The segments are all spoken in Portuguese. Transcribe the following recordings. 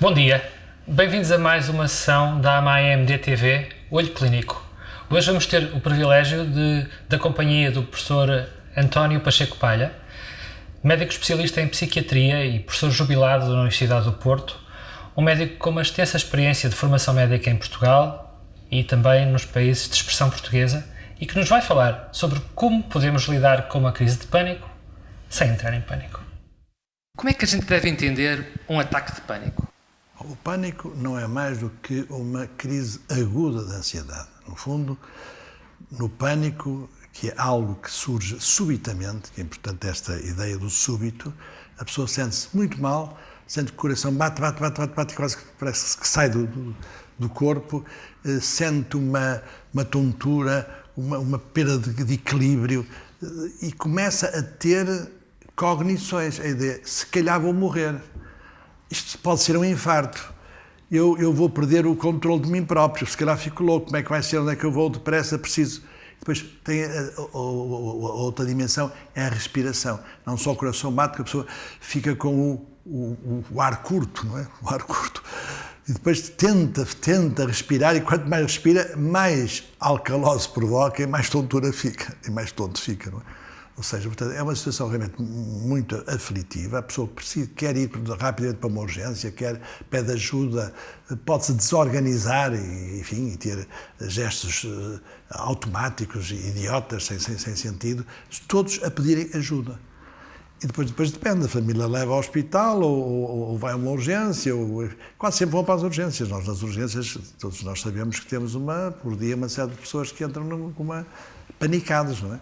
Bom dia, bem-vindos a mais uma sessão da AMA-EMD-TV Olho Clínico. Hoje vamos ter o privilégio da companhia do professor António Pacheco Palha, médico especialista em psiquiatria e professor jubilado da Universidade do Porto, um médico com uma extensa experiência de formação médica em Portugal e também nos países de expressão portuguesa e que nos vai falar sobre como podemos lidar com uma crise de pânico sem entrar em pânico. Como é que a gente deve entender um ataque de pânico? O pânico não é mais do que uma crise aguda de ansiedade. No fundo, no pânico, que é algo que surge subitamente, que é importante esta ideia do súbito, a pessoa sente-se muito mal, sente que o coração bate, quase que parece que sai do corpo, sente uma tontura, uma perda de equilíbrio e começa a ter cognições, a ideia, se calhar vou morrer. Isto pode ser um infarto. Eu vou perder o controle de mim próprio, se calhar fico louco, como é que vai ser, onde é que eu vou, depressa, preciso. Depois tem a outra dimensão, é a respiração. Não só o coração bate, que a pessoa fica com o ar curto, não é? O ar curto. E depois tenta respirar, e quanto mais respira, mais alcalose provoca e mais tontura fica, e mais tonto fica, não é? Ou seja, portanto, é uma situação realmente muito aflitiva. A pessoa quer ir rapidamente para uma urgência, pede ajuda, pode-se desorganizar e ter gestos automáticos e idiotas, sem sentido, todos a pedirem ajuda. E depois depende, a família leva ao hospital ou vai a uma urgência, quase sempre vão para as urgências. Nós, nas urgências, todos nós sabemos que temos por dia uma série de pessoas que entram panicadas, não é?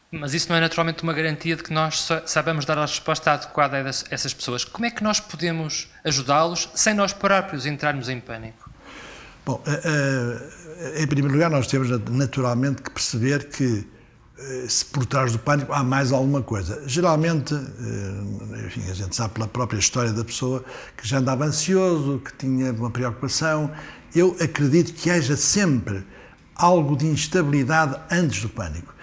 Mas isso não é naturalmente uma garantia de que nós sabemos dar a resposta adequada a essas pessoas. Como é que nós podemos ajudá-los sem nós próprios entrarmos em pânico? Bom, em primeiro lugar, nós temos naturalmente que perceber que se por trás do pânico há mais alguma coisa. Geralmente, a gente sabe pela própria história da pessoa que já andava ansioso, que tinha uma preocupação. Eu acredito que haja sempre algo de instabilidade antes do pânico.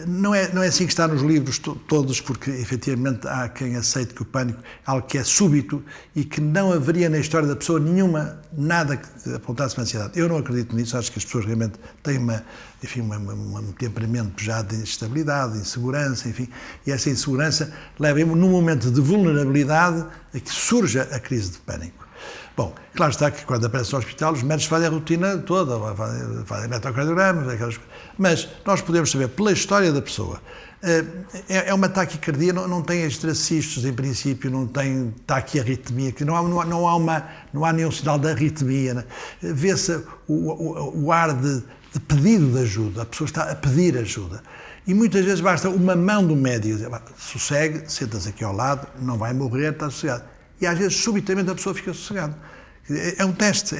Não é assim que está nos livros todos, porque efetivamente há quem aceite que o pânico é algo que é súbito e que não haveria na história da pessoa nada que apontasse para a ansiedade. Eu não acredito nisso, acho que as pessoas realmente têm um temperamento já de instabilidade, de insegurança, e essa insegurança leva num momento de vulnerabilidade a que surja a crise de pânico. Bom, claro está que quando aparece no hospital os médicos fazem a rotina toda, fazem eletrocardiogramas, aquelas coisas. Mas nós podemos saber, pela história da pessoa, é uma taquicardia, não tem extracistos em princípio, não tem taquiarritmia, que não há nenhum sinal de arritmia. Né? Vê-se o ar de pedido de ajuda, a pessoa está a pedir ajuda. E muitas vezes basta uma mão do médico dizer, sossegue, senta-se aqui ao lado, não vai morrer, está sossegado. E às vezes, subitamente, a pessoa fica sossegada. É um teste,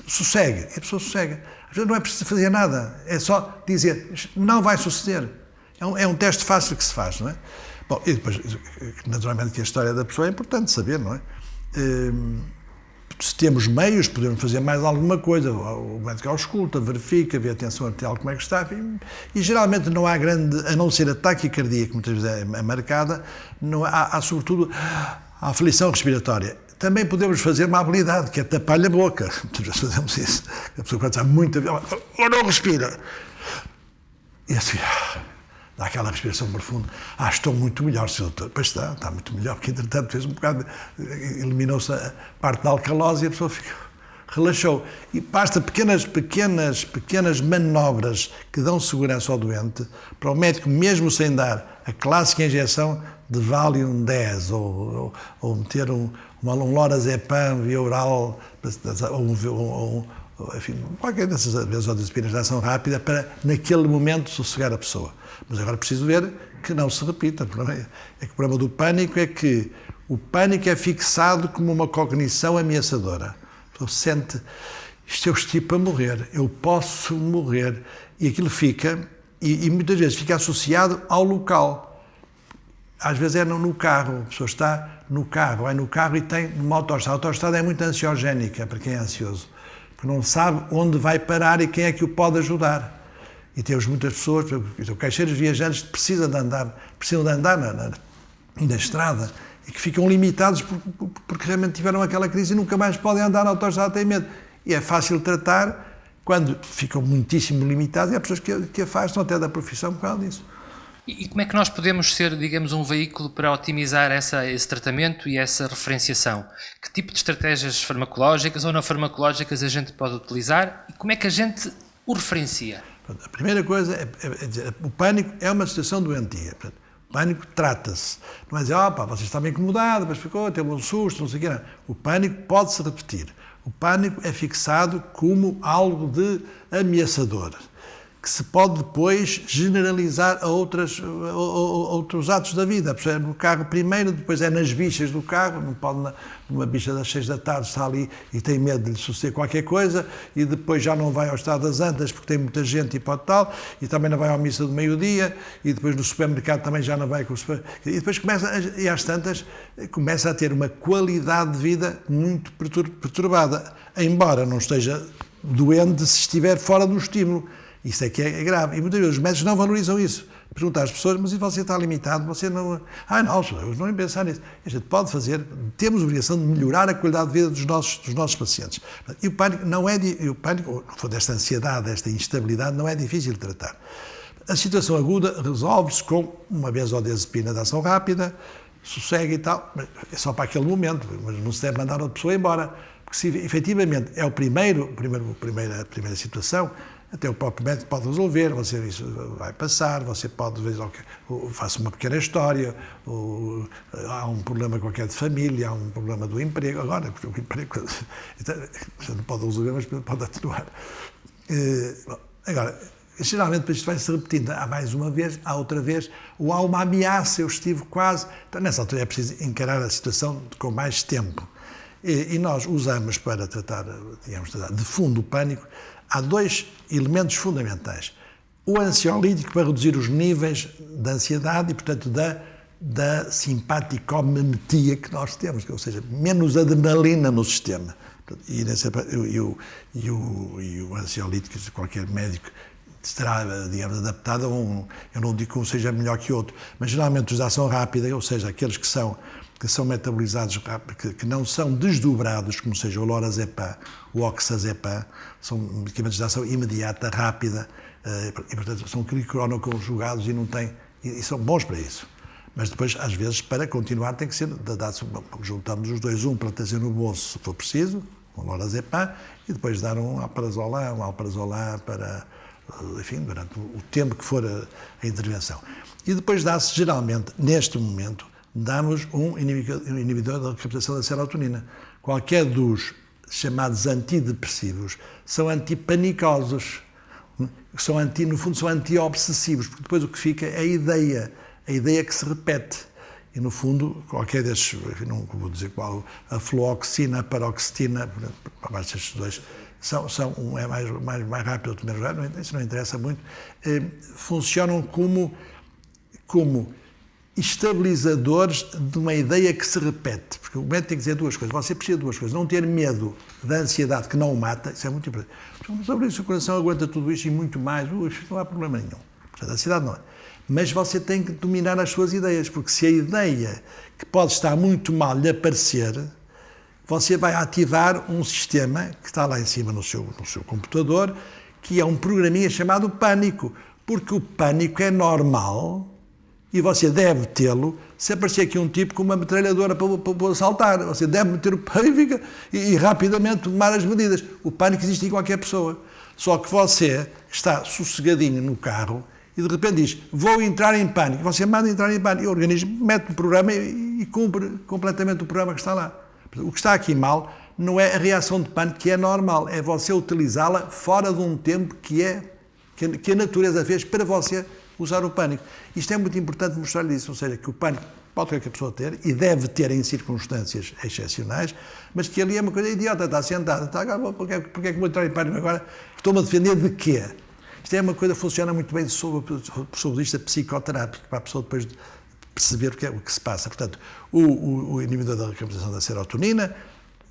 sossegue, e a pessoa sossega. Às vezes não é preciso fazer nada, é só dizer, não vai suceder. É um teste fácil que se faz, não é? Bom, e depois, naturalmente, que a história da pessoa é importante saber, não é? Se temos meios, podemos fazer mais alguma coisa. O médico ausculta, verifica, vê a tensão arterial como é que está, e geralmente não há grande, a não ser a taquicardia, que muitas vezes é marcada, há sobretudo a aflição respiratória. Também podemos fazer uma habilidade, que é tapar-lhe a boca. Muitas vezes fazemos isso. A pessoa quando está muito ou não respira. E assim, dá aquela respiração profunda. Estou muito melhor, Sr. Doutor. Pois está muito melhor, porque entretanto fez um bocado, eliminou-se a parte da alcalose e a pessoa relaxou. E basta pequenas manobras que dão segurança ao doente, para o médico, mesmo sem dar a clássica injeção de Valium 10, ou meter um lorazepam via oral, qualquer dessas benzodiazepinas de ação rápida, para, naquele momento, sossegar a pessoa. Mas agora preciso ver que não se repita. O problema do pânico é que o pânico é fixado como uma cognição ameaçadora. Então sente, isto eu estou para morrer, eu posso morrer. E aquilo fica, e muitas vezes fica associado ao local. Às vezes é no carro, a pessoa está no carro, vai no carro e tem uma autoestrada. A autoestrada é muito ansiogénica para quem é ansioso, porque não sabe onde vai parar e quem é que o pode ajudar. E temos muitas pessoas, caixeiros viajantes precisam de andar na estrada e que ficam limitados porque realmente tiveram aquela crise e nunca mais podem andar na autoestrada, têm medo. E é fácil tratar quando ficam muitíssimo limitados e há pessoas que afastam até da profissão por causa disso. E como é que nós podemos ser, digamos, um veículo para otimizar esse tratamento e essa referenciação? Que tipo de estratégias farmacológicas ou não farmacológicas a gente pode utilizar e como é que a gente o referencia? A primeira coisa é dizer, o pânico é uma situação doentia. O pânico trata-se. Não é dizer, você está bem incomodado, mas ficou, teve um susto, não sei o quê. Não. O pânico pode-se repetir. O pânico é fixado como algo de ameaçador, que se pode depois generalizar a outros atos da vida. É no carro primeiro, depois é nas bichas do carro, não pode numa bicha das 6 da tarde está ali e tem medo de lhe suceder qualquer coisa, e depois já não vai ao Estado das Antas porque tem muita gente e pode tal, e também não vai à missa do meio-dia, e depois no supermercado também já não vai com o supermercado. E depois e às tantas, começa a ter uma qualidade de vida muito perturbada, embora não esteja doente se estiver fora do estímulo. Isso é que é grave. E muitas vezes os médicos não valorizam isso. Perguntar às pessoas, mas e você está limitado? Você não... não, eu não ia pensar nisso. A gente pode fazer, temos a obrigação de melhorar a qualidade de vida dos nossos pacientes. E o pânico não é... O pânico, desta ansiedade, desta instabilidade, não é difícil de tratar. A situação aguda resolve-se com uma benzodiazepina de ação rápida, sossega e tal, mas é só para aquele momento, mas não se deve mandar outra pessoa embora. Porque se efetivamente é a primeira situação, até o próprio médico pode resolver, isso vai passar, você pode ver, faça uma pequena história, há um problema qualquer de família, há um problema do emprego, agora, porque o emprego, você não pode resolver, mas pode atenuar. Agora, geralmente isto vai se repetindo, há mais uma vez, há outra vez, ou há uma ameaça, eu estive quase, então nessa altura é preciso encarar a situação com mais tempo. E nós usamos para tratar, de fundo o pânico, há 2 elementos fundamentais. O ansiolítico para reduzir os níveis da ansiedade e, portanto, da simpaticomimetia que nós temos, ou seja, menos adrenalina no sistema. E o ansiolítico, qualquer médico será, digamos, adaptado a eu não digo que um seja melhor que o outro, mas geralmente os de ação rápida, ou seja, aqueles que são metabolizados, que não são desdobrados, como seja o lorazepam, o oxazepam, são medicamentos de ação imediata, rápida, e portanto são cronoconjugados e são bons para isso. Mas depois, às vezes, para continuar, tem que ser dado, juntamos os dois, um para trazer no bolso, se for preciso, um lorazepam, e depois dar um alprazolam para, enfim, durante o tempo que for a intervenção. E depois dá-se, geralmente, neste momento, damos um inibidor da recaptação da serotonina. Qualquer dos chamados antidepressivos são antipanicosos, no fundo são anti-obsessivos, porque depois o que fica é a ideia que se repete. E no fundo, qualquer destes, não vou dizer qual, a fluoxetina, a paroxetina, abaixo destes dois, um é mais rápido, outro menos rápido, isso não interessa muito, funcionam como estabilizadores de uma ideia que se repete. Porque o médico tem que dizer 2 coisas. Você precisa de 2 coisas. Não ter medo da ansiedade que não o mata, isso é muito importante. Sobre isso, o coração aguenta tudo isto e muito mais, não há problema nenhum. Portanto, a ansiedade não é. Mas você tem que dominar as suas ideias, porque se a ideia que pode estar muito mal lhe aparecer, você vai ativar um sistema que está lá em cima no seu computador, que é um programinha chamado pânico. Porque o pânico é normal e você deve tê-lo se aparecer aqui um tipo com uma metralhadora para assaltar. Você deve meter o pânico e rapidamente tomar as medidas. O pânico existe em qualquer pessoa. Só que você está sossegadinho no carro e de repente diz, vou entrar em pânico. Você manda entrar em pânico e o organismo mete no programa e cumpre completamente o programa que está lá. O que está aqui mal não é a reação de pânico, que é normal, é você utilizá-la fora de um tempo que a natureza fez para você usar o pânico. Isto é muito importante mostrar-lhe isso, ou seja, que o pânico pode qualquer pessoa ter, e deve ter em circunstâncias excepcionais, mas que ali é uma coisa idiota, está sentado, agora, porque é que vou entrar em pânico agora? Estou-me a defender de quê? Isto é uma coisa que funciona muito bem sob o ponto de vista psicoterápico, para a pessoa depois perceber o que se passa. Portanto, o inibidor da recaptação da serotonina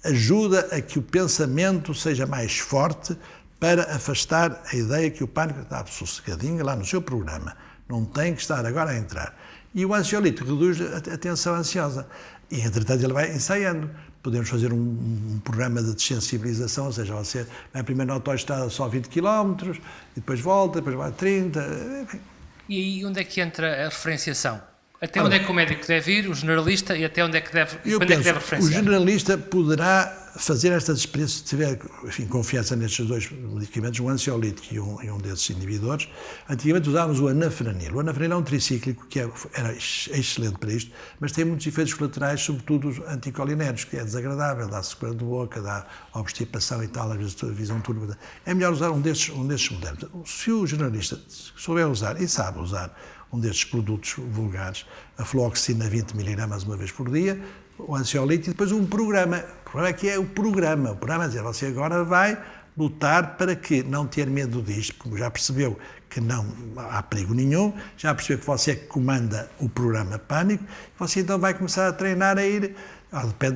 ajuda a que o pensamento seja mais forte para afastar a ideia que o pânico está sossegadinho lá no seu programa. Não tem que estar agora a entrar. E o ansiolítico reduz a tensão ansiosa. E, entretanto, ele vai ensaiando. Podemos fazer um programa de desensibilização, ou seja, você vai primeiro na autoestrada só 20 km, e depois volta, depois vai a 30, enfim. E aí onde é que entra a referenciação? Até onde é que o médico deve ir, o generalista, e até onde é que deve, quando é que deve referenciar? O generalista poderá fazer estas experiências, se tiver, enfim, confiança nestes dois medicamentos, um ansiolítico e um desses inibidores. Antigamente usávamos o anafranil. O anafranil é um tricíclico que era excelente para isto, mas tem muitos efeitos colaterais, sobretudo os anticolinérgicos, que é desagradável, dá secura de boca, dá obstipação e tal, às vezes a visão turva. É melhor usar um destes modernos. Se o generalista souber usar e sabe usar um destes produtos vulgares, a fluoxetina 20 mg uma vez por dia, o ansiolítico e depois um programa. O problema é que é o programa. O programa é dizer, você agora vai lutar para que não ter medo disto, porque já percebeu que não há perigo nenhum, já percebeu que você comanda o programa Pânico, você então vai começar a treinar a ir,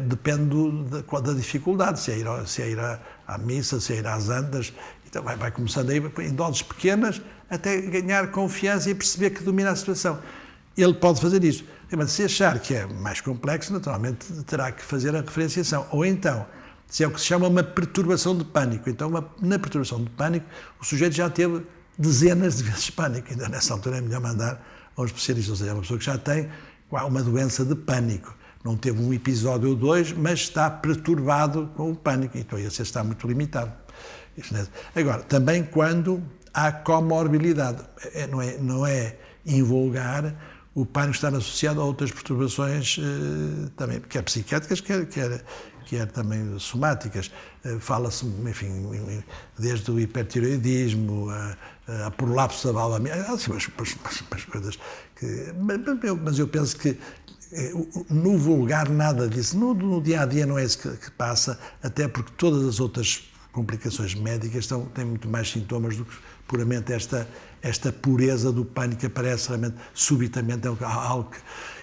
depende da dificuldade, se é ir à missa, se é ir às andas, então vai começando a ir em doses pequenas até ganhar confiança e perceber que domina a situação. Ele pode fazer isso. Mas se achar que é mais complexo, naturalmente terá que fazer a referenciação. Ou então, se é o que se chama uma perturbação de pânico. Então, na perturbação de pânico, o sujeito já teve dezenas de vezes pânico. Então, nessa altura é melhor mandar a um especialista. Ou seja, é uma pessoa que já tem uma doença de pânico. Não teve um episódio ou dois, mas está perturbado com o pânico. Então, esse está muito limitado. Agora, também quando há comorbilidade. Não é invulgar o pânico estar associado a outras perturbações também, quer psiquiátricas, quer também somáticas. Fala-se, enfim, desde o hipertireoidismo, a prolapso da válvula, umas coisas que... Mas eu penso que no vulgar nada disso. No dia-a-dia não é isso que passa, até porque todas as outras complicações médicas têm muito mais sintomas do que puramente esta pureza do pânico que aparece realmente subitamente, é algo que...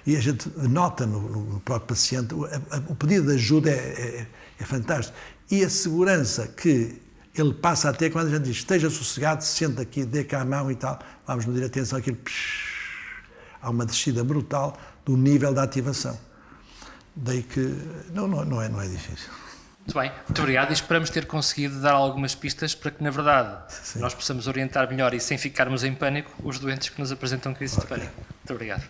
E a gente nota no próprio paciente, o pedido de ajuda é fantástico. E a segurança que ele passa até quando a gente diz, esteja sossegado, senta aqui, dê cá a mão e tal, vamos medir a tensão, aquilo... Há uma descida brutal do nível da ativação. Daí que não é difícil. Muito bem, muito obrigado, e esperamos ter conseguido dar algumas pistas para que, na verdade, sim, nós possamos orientar melhor e sem ficarmos em pânico os doentes que nos apresentam crises de pânico. Muito obrigado.